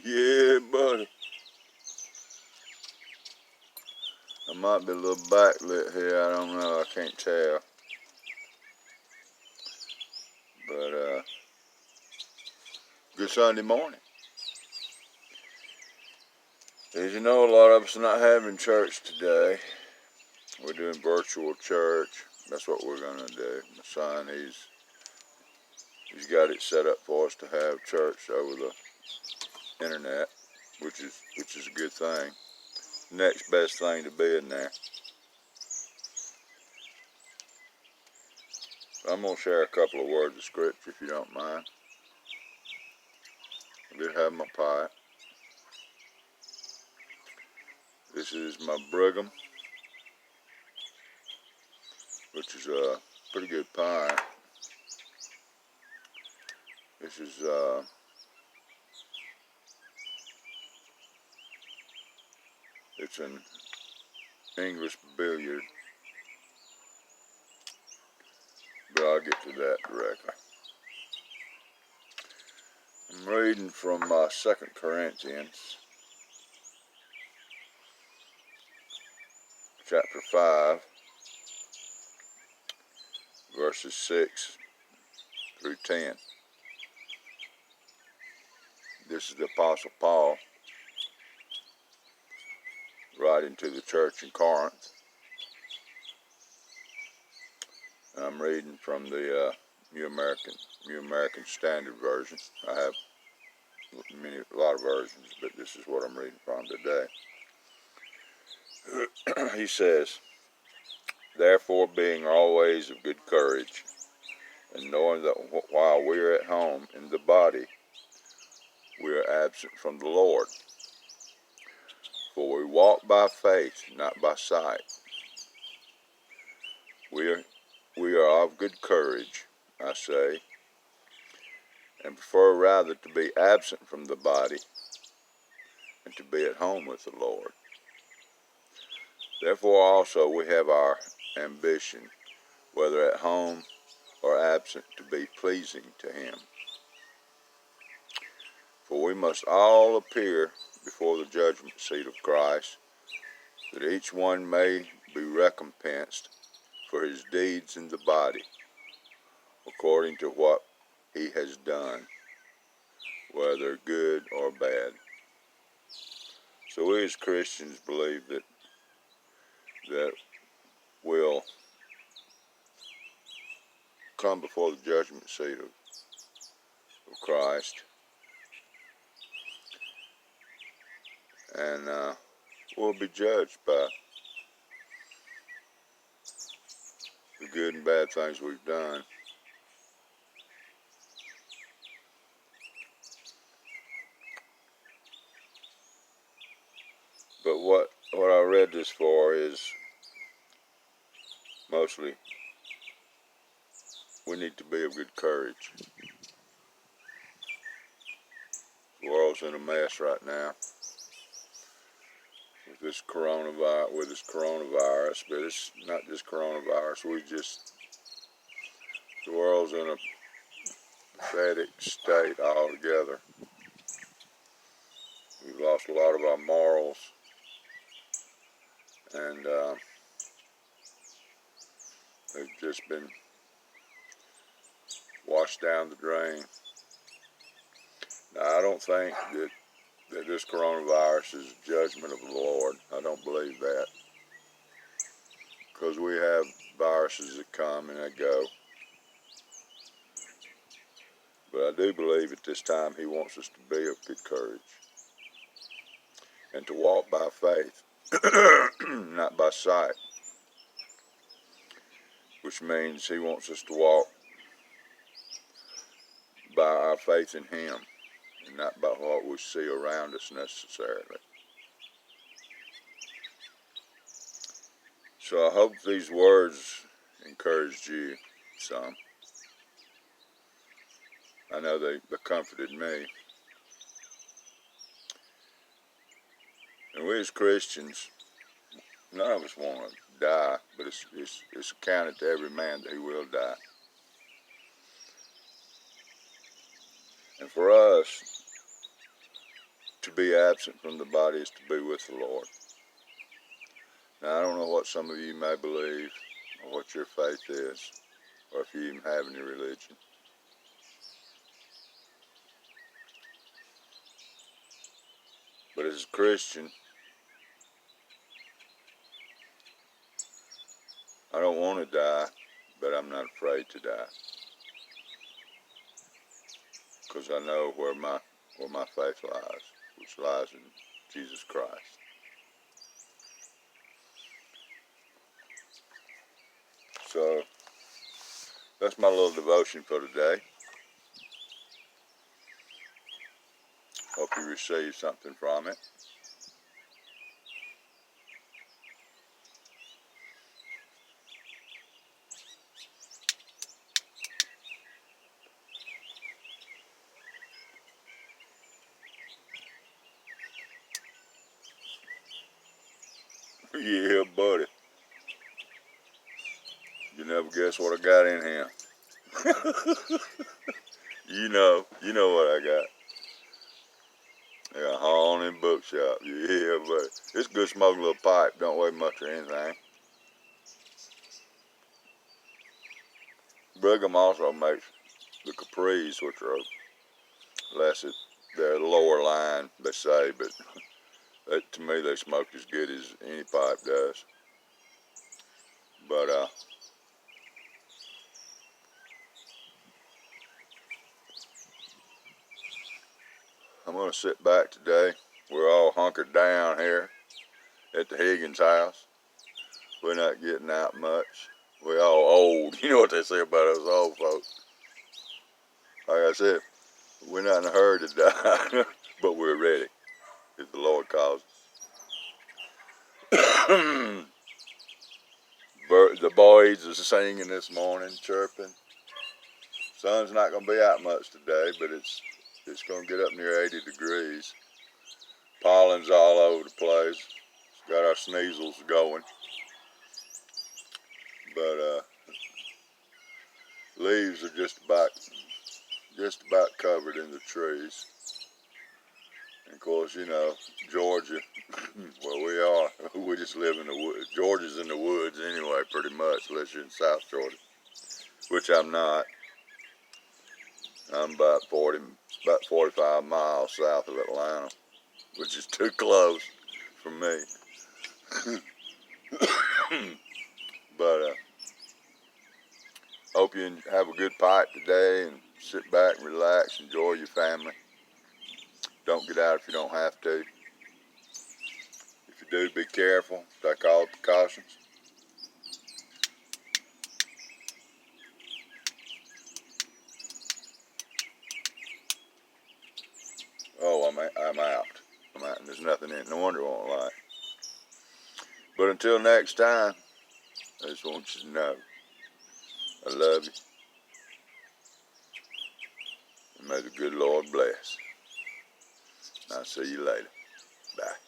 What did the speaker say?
Yeah, buddy. I might be a little backlit here. I don't know. I can't tell. But, good Sunday morning. As you know, a lot of us are not having church today. We're doing virtual church. That's what we're going to do. My son, he's got it set up for us to have church over the internet, which is a good thing. Next best thing to be in there. I'm going to share a couple of words of scripture if you don't mind. I did have my pie. This is my Brigham, which is a pretty good pie. This is it's an English billiard, but I'll get to that directly. I'm reading from 2 Corinthians chapter 5, verses 6 through 10. This is the Apostle Paul writing to the church in Corinth. I'm reading from the New American Standard Version. I have a lot of versions, but this is what I'm reading from today. He says, "Therefore, being always of good courage, and knowing that while we are at home in the body, we are absent from the Lord. For we walk by faith, not by sight. We are of good courage, I say, and prefer rather to be absent from the body and to be at home with the Lord. Therefore also we have our ambition, whether at home or absent, to be pleasing to Him. For we must all appear before the judgment seat of Christ, that each one may be recompensed for his deeds in the body, according to what he has done, whether good or bad." So we as Christians believe that we'll come before the judgment seat of Christ, and we'll be judged by the good and bad things we've done. But what I read this for is mostly we need to be of good courage. The world's in a mess right now with this coronavirus, but it's not just coronavirus. The world's in a pathetic state altogether. We've lost a lot of our morals, and they've just been washed down the drain. Now, I don't think that this coronavirus is a judgment of the Lord. I don't believe that, because we have viruses that come and they go. But I do believe at this time He wants us to be of good courage and to walk by faith, not by sight, which means He wants us to walk by our faith in Him and not by what we see around us necessarily. So I hope these words encouraged you some. I know they comforted me. And we as Christians, none of us want to die, but it's accounted to every man that he will die. And for us to be absent from the body is to be with the Lord. Now, I don't know what some of you may believe, or what your faith is, or if you even have any religion. But as a Christian, I don't want to die, but I'm not afraid to die. Because I know where my faith lies, which lies in Jesus Christ. So, that's my little devotion for today. Hope you receive something from it. Yeah, buddy. You never guess what I got in here. You know what I got. I got a haunted bookshop. Yeah, buddy. It's good smoking little pipe. Don't weigh much or anything. Brigham also makes the Capris, which are they're lower line, they say, but to me they smoke as good as any pipe does. But I'm gonna sit back today. We're all hunkered down here at the Higgins house. We're not getting out much. We're all old. You know what they say about us old folks. Like I said, we're not in a hurry to die, but we're ready if the Lord calls us. The boys are singing this morning, chirping. Sun's not going to be out much today, but it's going to get up near 80 degrees. Pollen's all over the place. It's got our sneezels going. But leaves are just about covered in the trees. And of course, you know, Georgia, where we are, we just live in the woods. Georgia's in the woods anyway, pretty much, unless you're in South Georgia, which I'm not. I'm about 45 miles south of Atlanta, which is too close for me. But hope you have a good pipe today and sit back and relax, enjoy your family. Don't get out if you don't have to. If you do, be careful, take all the precautions. Oh, I'm out. And there's nothing in it. No wonder I won't lie. But until next time, I just want you to know I love you. And may the good Lord bless. And I'll see you later. Bye.